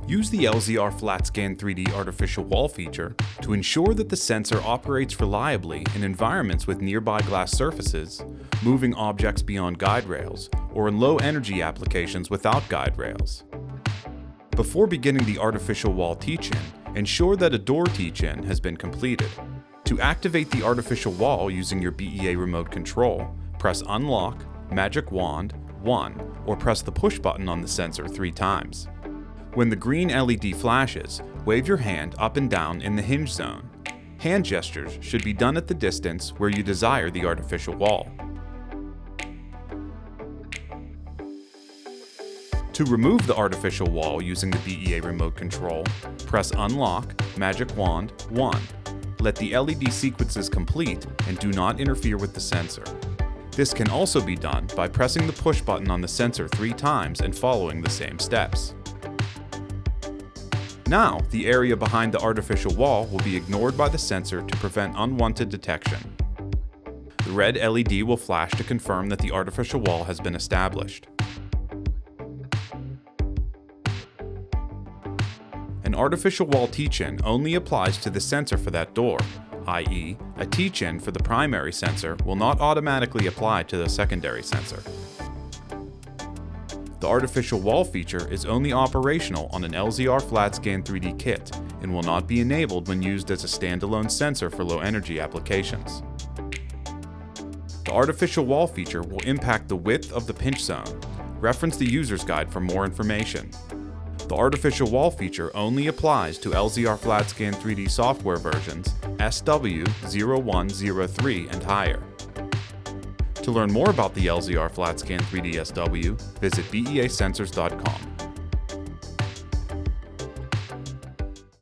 Use the LZR-FLATSCAN 3D artificial wall feature to ensure that the sensor operates reliably in environments with nearby glass surfaces, moving objects beyond guide rails, or in low-energy applications without guide rails. Before beginning the artificial wall teach-in, ensure that a door teach-in has been completed. To activate the artificial wall using your BEA remote control, press Unlock, Magic Wand, 1, or press the push button on the sensor 3 times. When the green LED flashes, wave your hand up and down in the hinge zone. Hand gestures should be done at the distance where you desire the artificial wall. To remove the artificial wall using the BEA remote control, press Unlock, Magic Wand, 1. Let the LED sequences complete and do not interfere with the sensor. This can also be done by pressing the push button on the sensor 3 times and following the same steps. Now, the area behind the artificial wall will be ignored by the sensor to prevent unwanted detection. The red LED will flash to confirm that the artificial wall has been established. An artificial wall teach-in only applies to the sensor for that door, i.e., a teach-in for the primary sensor will not automatically apply to the secondary sensor. The artificial wall feature is only operational on an LZR-FLATSCAN 3D kit and will not be enabled when used as a standalone sensor for low-energy applications. The artificial wall feature will impact the width of the pinch zone. Reference the user's guide for more information. The artificial wall feature only applies to LZR-FLATSCAN 3D software versions SW0103 and higher. To learn more about the LZR-FLATSCAN 3D SW, visit beasensors.com.